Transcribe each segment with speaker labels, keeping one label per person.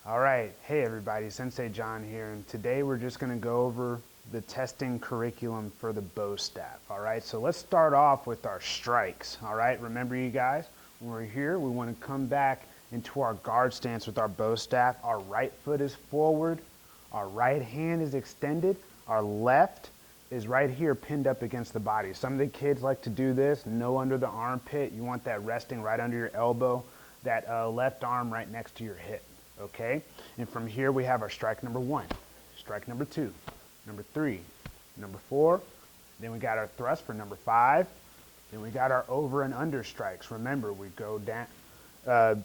Speaker 1: All right, hey everybody, Sensei John here, and today we're just going to go over the testing curriculum for the bow staff. All right, so let's start off with our strikes. All right, remember you guys, when we're here, we want to come back into our guard stance with our bow staff. Our right foot is forward, our right hand is extended, our left is right here pinned up against the body. Some of the kids like to do this, no under the armpit. You want that resting right under your elbow, that left arm right next to your hip. Okay, and from here we have our strike number 1, strike number 2, number 3, number 4, then we got our thrust for number 5, then we got our over and under strikes. Remember, we go down,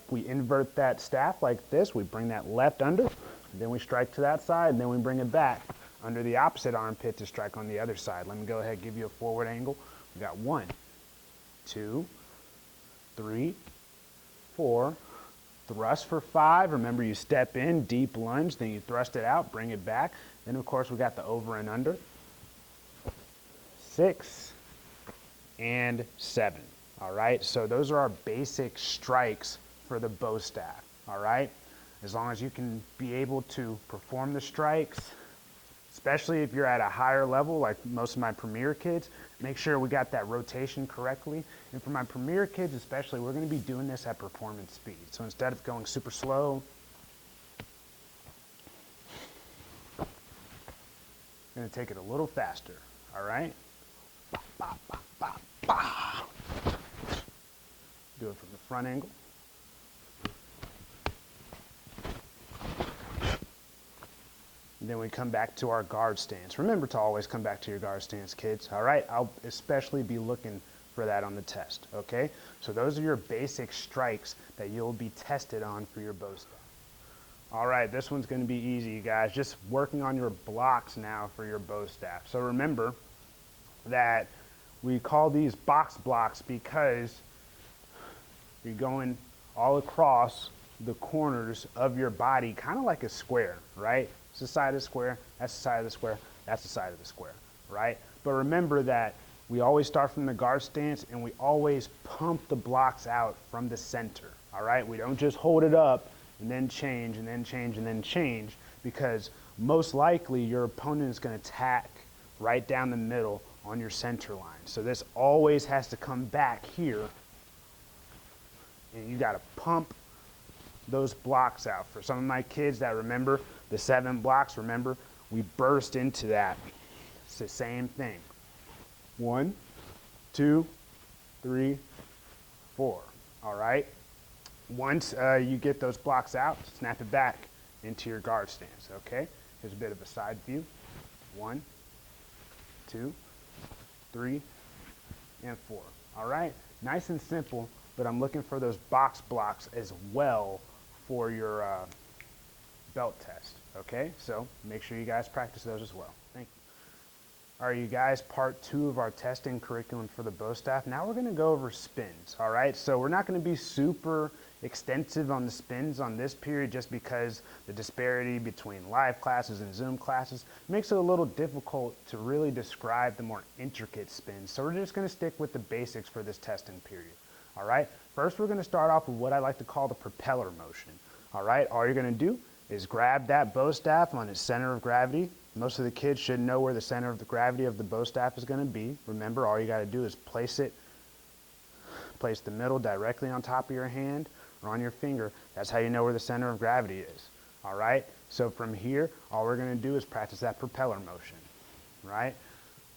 Speaker 1: we invert that staff like this, we bring that left under, then we strike to that side, and then we bring it back under the opposite armpit to strike on the other side. Let me go ahead and give you a forward angle. We got 1, 2, 3, 4, thrust for 5. Remember, you step in, deep lunge, then you thrust it out, bring it back. Then, of course, we got the over and under. 6 and 7. All right, so those are our basic strikes for the bow staff. All right, as long as you can be able to perform the strikes, especially if you're at a higher level like most of my premier kids, make sure we got that rotation correctly. And for my premier kids especially, we're going to be doing this at performance speed. So instead of going super slow, I'm going to take it a little faster. All right? Do it from the front angle. And then we come back to our guard stance. Remember to always come back to your guard stance, kids. All right, I'll especially be looking for that on the test, okay? So those are your basic strikes that you'll be tested on for your bow staff. All right, this one's gonna be easy, you guys. Just working on your blocks now for your bow staff. So remember that we call these box blocks because you're going all across the corners of your body, kind of like a square, right? It's the side of the square, that's the side of the square, that's the side of the square, right? But remember that we always start from the guard stance and we always pump the blocks out from the center, all right? We don't just hold it up and then change and then change and then change, because most likely your opponent is going to attack right down the middle on your center line. So this always has to come back here, and you got to pump those blocks out. For some of my kids that remember the 7 blocks, remember, we burst into that. It's the same thing. 1, 2, 3, 4. All right? Once you get those blocks out, snap it back into your guard stance, okay? Here's a bit of a side view. 1, 2, 3, and 4. All right? Nice and simple, but I'm looking for those box blocks as well for your belt test, okay? So make sure you guys practice those as well. Thank you. All right, you guys, part 2 of our testing curriculum for the bow staff. Now we're gonna go over spins, all right? So we're not gonna be super extensive on the spins on this period, just because the disparity between live classes and Zoom classes makes it a little difficult to really describe the more intricate spins. So we're just gonna stick with the basics for this testing period. All right, first we're gonna start off with what I like to call the propeller motion. All right, all you're gonna do is grab that bow staff on its center of gravity. Most of the kids should know where the center of the gravity of the bow staff is gonna be. Remember, all you gotta do is place the middle directly on top of your hand or on your finger. That's how you know where the center of gravity is. All right, so from here, all we're gonna do is practice that propeller motion, right?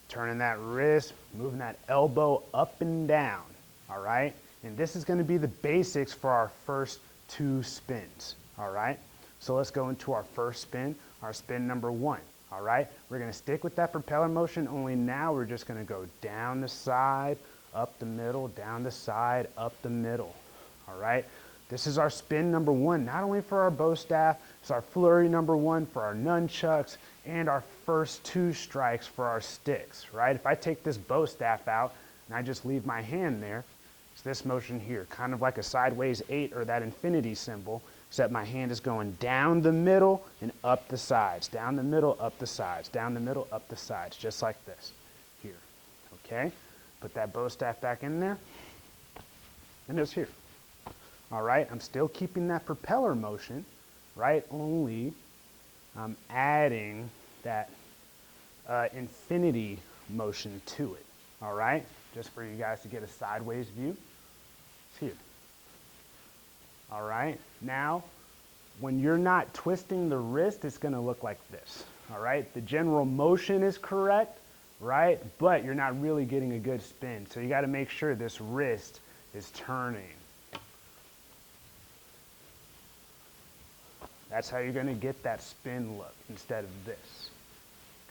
Speaker 1: Turning that wrist, moving that elbow up and down, all right? And this is gonna be the basics for our first 2 spins, all right? So let's go into our first spin, our spin number 1, all right? We're gonna stick with that propeller motion, only now we're just gonna go down the side, up the middle, down the side, up the middle, all right? This is our spin number 1, not only for our bow staff, it's our flurry number 1 for our nunchucks, and our first 2 strikes for our sticks, right? If I take this bow staff out and I just leave my hand there, it's this motion here, kind of like a sideways 8 or that infinity symbol, except my hand is going down the middle and up the sides, down the middle, up the sides, down the middle, up the sides, just like this here, okay? Put that bow staff back in there, and it's here. All right, I'm still keeping that propeller motion, right? Only I'm adding that infinity motion to it, all right? Just for you guys to get a sideways view. It's here. All right, now, when you're not twisting the wrist, it's gonna look like this, all right? The general motion is correct, right? But you're not really getting a good spin. So you gotta make sure this wrist is turning. That's how you're gonna get that spin look instead of this.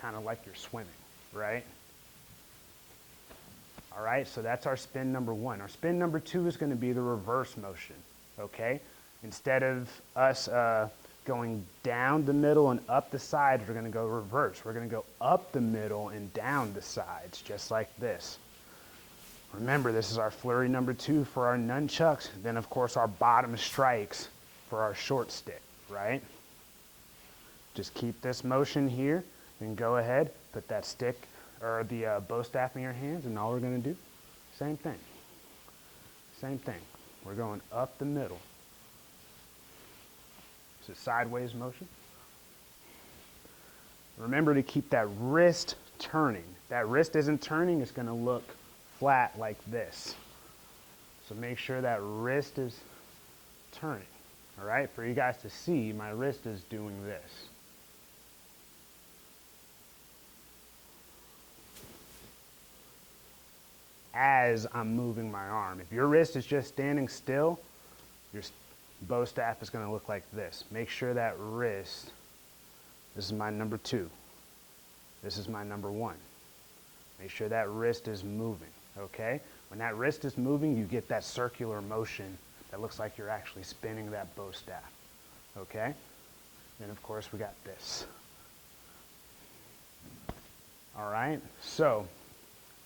Speaker 1: Kind of like you're swimming, right? All right, so that's our spin number one. Our spin number two is gonna be the reverse motion, okay? Instead of us going down the middle and up the sides, we're gonna go reverse. We're gonna go up the middle and down the sides, just like this. Remember, this is our flurry number two for our nunchucks. Then of course our bottom strikes for our short stick, right? Just keep this motion here and go ahead, put that stick or the bow staff in your hands, and all we're gonna do, same thing. Same thing. We're going up the middle. It's a sideways motion. Remember to keep that wrist turning. If that wrist isn't turning, it's gonna look flat like this. So make sure that wrist is turning, all right? For you guys to see, my wrist is doing this. As I'm moving my arm. If your wrist is just standing still, your bow staff is gonna look like this. Make sure that wrist, this is my number two. This is my number one. Make sure that wrist is moving, okay? When that wrist is moving, you get that circular motion that looks like you're actually spinning that bow staff, okay? Then of course we got this. All right, so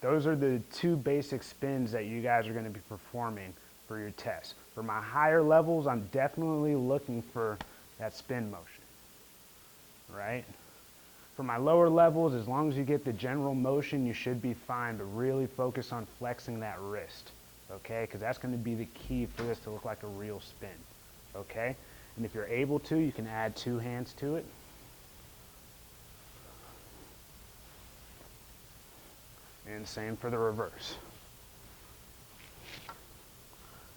Speaker 1: those are the two basic spins that you guys are gonna be performing for your test. For my higher levels, I'm definitely looking for that spin motion, right? For my lower levels, as long as you get the general motion, you should be fine, but really focus on flexing that wrist, okay? Because that's gonna be the key for this to look like a real spin, okay? And if you're able to, you can add two hands to it. And same for the reverse.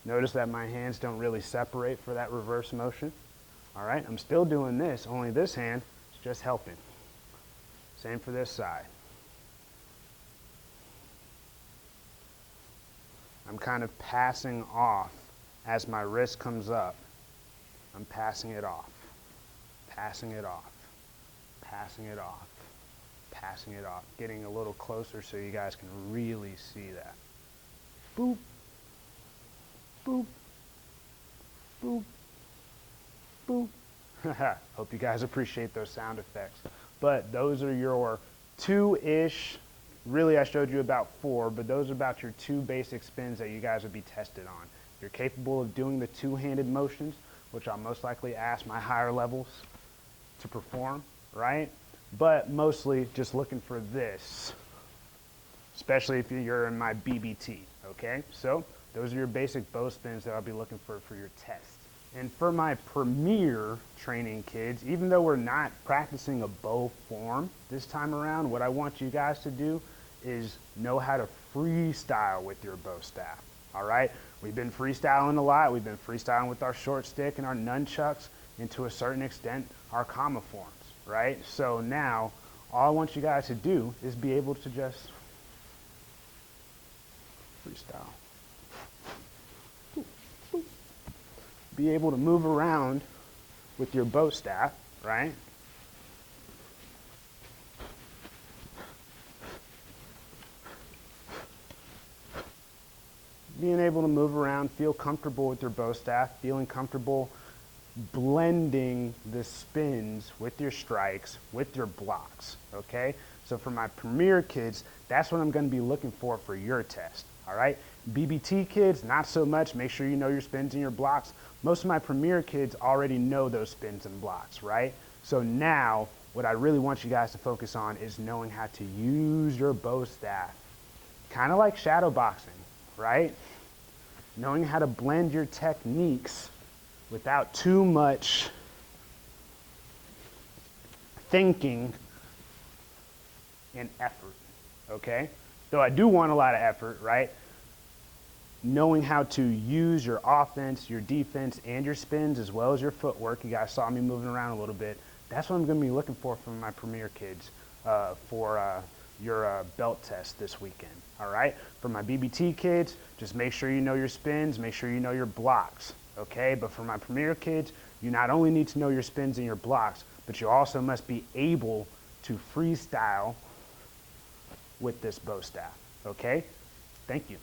Speaker 1: Notice that my hands don't really separate for that reverse motion. All right, I'm still doing this, only this hand is just helping. Same for this side. I'm kind of passing off as my wrist comes up. I'm passing it off, passing it off, passing it off, passing it off, getting a little closer so you guys can really see that. Boop, boop, boop, boop. Hope you guys appreciate those sound effects. But those are your two-ish, really I showed you about four, but those are about your two basic spins that you guys would be tested on. You're capable of doing the two-handed motions, which I'll most likely ask my higher levels to perform, right? But mostly just looking for this, especially if you're in my BBT, okay? So those are your basic bow spins that I'll be looking for your test. And for my premier training kids, even though we're not practicing a bow form this time around, what I want you guys to do is know how to freestyle with your bow staff, all right? We've been freestyling a lot. We've been freestyling with our short stick and our nunchucks, and to a certain extent, our kama forms, right? So now, all I want you guys to do is be able to just freestyle. Be able to move around with your bow staff, right? Being able to move around, feel comfortable with your bow staff, feeling comfortable blending the spins with your strikes, with your blocks, okay? So for my premier kids, that's what I'm gonna be looking for your test, all right? BBT kids, not so much. Make sure you know your spins and your blocks. Most of my premier kids already know those spins and blocks, right? So now, what I really want you guys to focus on is knowing how to use your bow staff. Kind of like shadow boxing, right? Knowing how to blend your techniques without too much thinking and effort, okay? Though I do want a lot of effort, right? Knowing how to use your offense, your defense, and your spins, as well as your footwork. You guys saw me moving around a little bit. That's what I'm going to be looking for from my Premier kids for your belt test this weekend, all right? For my BBT kids, just make sure you know your spins, make sure you know your blocks, okay? But for my Premier kids, you not only need to know your spins and your blocks, but you also must be able to freestyle with this bow staff, okay? Thank you.